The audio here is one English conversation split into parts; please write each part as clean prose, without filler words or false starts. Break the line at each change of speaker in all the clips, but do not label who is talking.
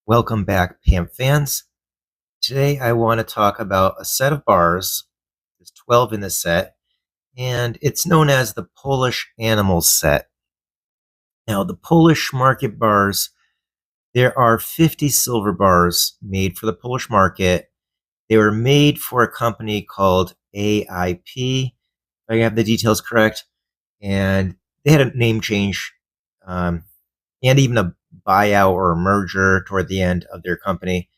Welcome back, PAMP fans. Today I want to talk about a set of bars. There's 12 in this set, and it's known as the Polish Animals set. Now, the Polish market bars, there are 50 silver bars made for the Polish market. They were made for a company called AIP, if I have the details correct, and they had a name change um, and even a buyout or a merger toward the end of their company.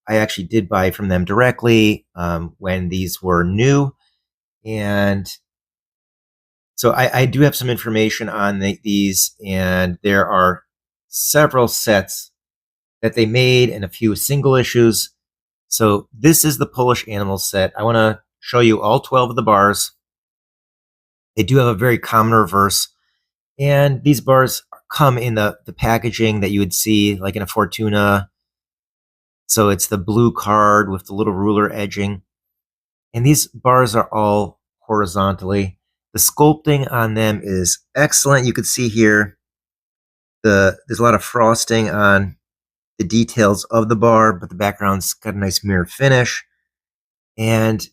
I actually did buy from them directly when these were new. And so I do have some information on these, and there are several sets that they made and a few single issues. So this is the Polish Animal set. I want to show you all 12 of the bars. They do have a very common reverse, and these bars come in the packaging that you would see like in a Fortuna. So it's the blue card with the little ruler edging. And these bars are all horizontally. The sculpting on them is excellent. You can see here there's a lot of frosting on the details of the bar, but the background's got a nice mirror finish. And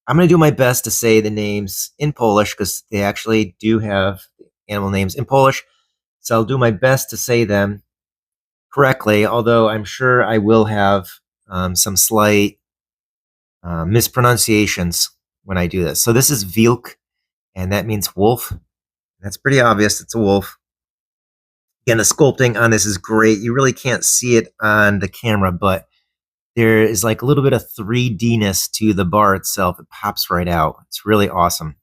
I'm going to do my best to say the names in Polish because they actually do have animal names in Polish. So I'll do my best to say them correctly, although I'm sure I will have some slight mispronunciations when I do this. So this is Wilk, and that means wolf. That's pretty obvious. It's a wolf. Again, the sculpting on this is great. You really can't see it on the camera, but there is like a little bit of 3D-ness to the bar itself. It pops right out. It's really awesome.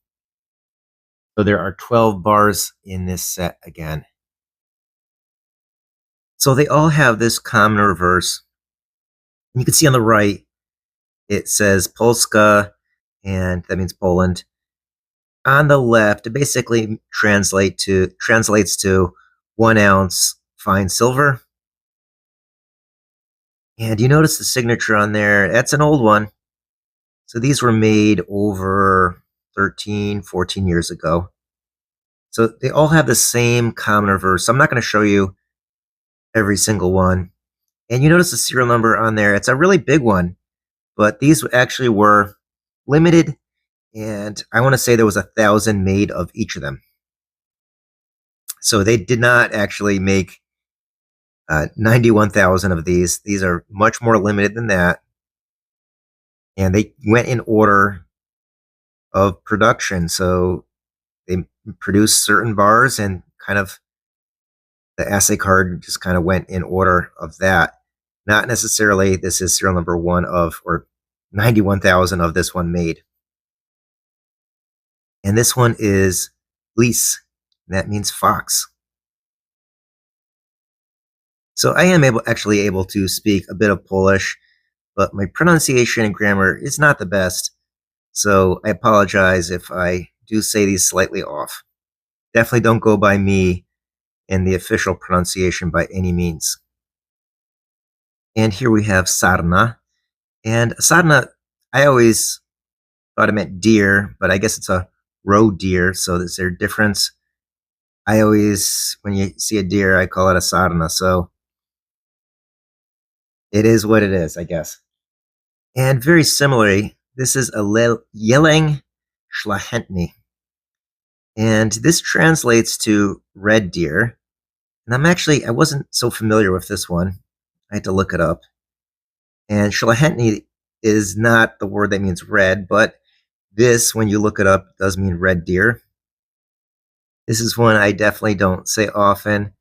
So there are 12 bars in this set again. So they all have this common reverse. And you can see on the right, it says Polska, and that means Poland. On the left, it basically translates to 1 ounce fine silver. And you notice the signature on there, that's an old one. So these were made over 13, 14 years ago. So they all have the same common reverse. I'm not going to show you every single one. And you notice the serial number on there. It's a really big one, but these actually were limited. And I want to say there was 1,000 made of each of them. So they did not actually make 91,000 of these. These are much more limited than that. And they went in order of production. So they produced certain bars and kind of the assay card just kind of went in order of that. Not necessarily this is serial number 1 of, or 91,000 of this one made. And this one is Lis, and that means fox. So I am actually able to speak a bit of Polish, but my pronunciation and grammar is not the best. So I apologize if I do say these slightly off. Definitely don't go by me in the official pronunciation by any means. And here we have Sarna. And Sarna, I always thought it meant deer, but I guess it's a roe deer, so is there a difference? I always, when you see a deer, I call it a Sarna, so it is what it is, I guess. And very similarly, this is a Jeleń Szlachetny. And this translates to red deer. And I wasn't so familiar with this one. I had to look it up. And Szlachetny is not the word that means red, but this, when you look it up, does mean red deer. This is one I definitely don't say often,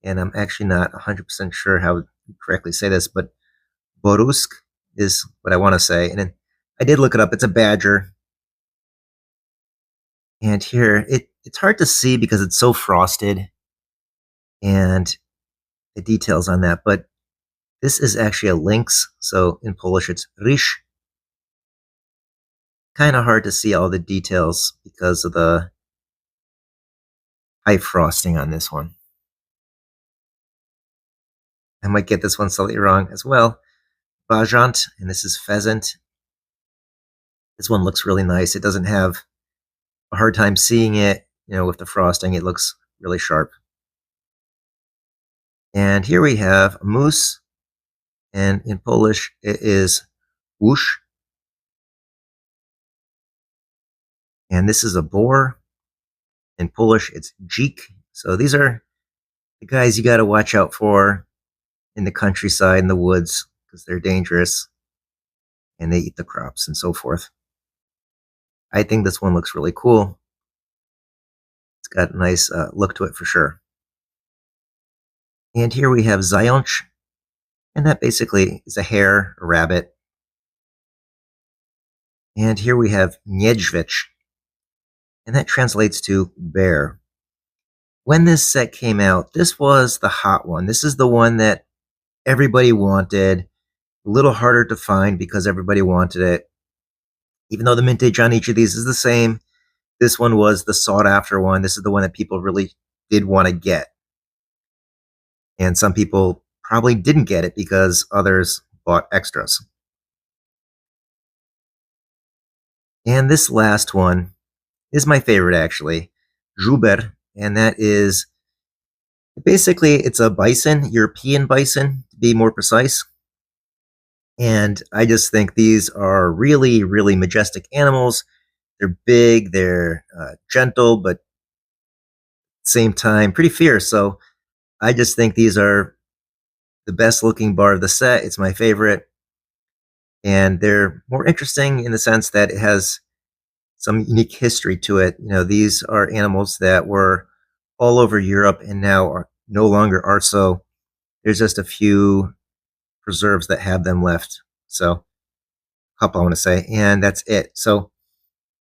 and I'm actually not 100% sure how to correctly say this, but Borusk is what I want to say. And I did look it up. It's a badger. And here, it's hard to see because it's so frosted and the details on that, but this is actually a lynx. So in Polish, it's ryż. Kind of hard to see all the details because of the high frosting on this one. I might get this one slightly wrong as well. Bajant, and this is pheasant. This one looks really nice. It doesn't have a hard time seeing it, with the frosting. It looks really sharp. And here we have a moose, and in Polish it is whoosh, and this is a boar. In Polish, it's dzik. So these are the guys you got to watch out for in the countryside, in the woods, because they're dangerous and they eat the crops and so forth. I think this one looks really cool. It's got a nice look to it for sure. And here we have zając, and that basically is a hare, a rabbit. And here we have niedźwiedź, and that translates to bear. When this set came out, this was the hot one. This is the one that everybody wanted. A little harder to find because everybody wanted it. Even though the mintage on each of these is the same, this one was the sought after one. This is the one that people really did want to get. And some people probably didn't get it because others bought extras. And this last one is my favorite, actually, żuber, and that is basically it's a bison, European bison to be more precise. And I just think these are really, really majestic animals. They're big, they're gentle, but at the same time pretty fierce. So I just think these are the best looking bar of the set. It's my favorite. And they're more interesting in the sense that it has some unique history to it. You know, these are animals that were all over Europe and now are no longer are so. There's just a few preserves that have them left. So, a couple I want to say, and that's it. So,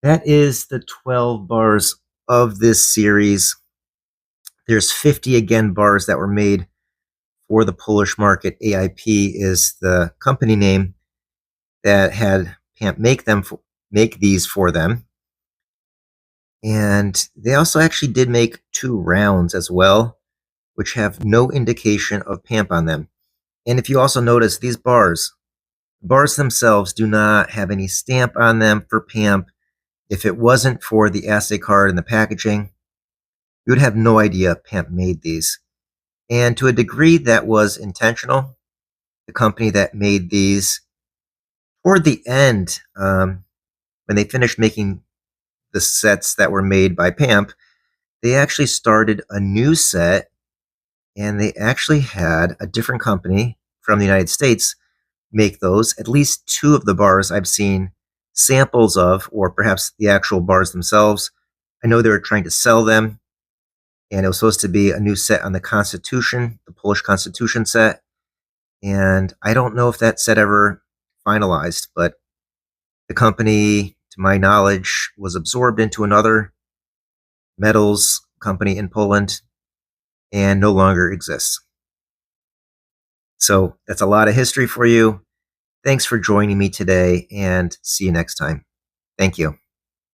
that is the 12 bars of this series. There's 50 again bars that were made for the Polish market. AIP is the company name that had PAMP make these for them. And they also actually did make 2 rounds as well, which have no indication of PAMP on them. And if you also notice, these bars themselves do not have any stamp on them for PAMP. If it wasn't for the assay card and the packaging, you would have no idea PAMP made these. And to a degree, that was intentional. The company that made these, toward the end, when they finished making the sets that were made by PAMP, they actually started a new set, and they actually had a different company from the United States make those. At least 2 of the bars I've seen samples of, or perhaps the actual bars themselves. I know they were trying to sell them, and it was supposed to be a new set on the Constitution, the Polish Constitution set. And I don't know if that set ever finalized, but the company, to my knowledge, was absorbed into another metals company in Poland and no longer exists. So that's a lot of history for you. Thanks for joining me today, and see you next time. Thank you.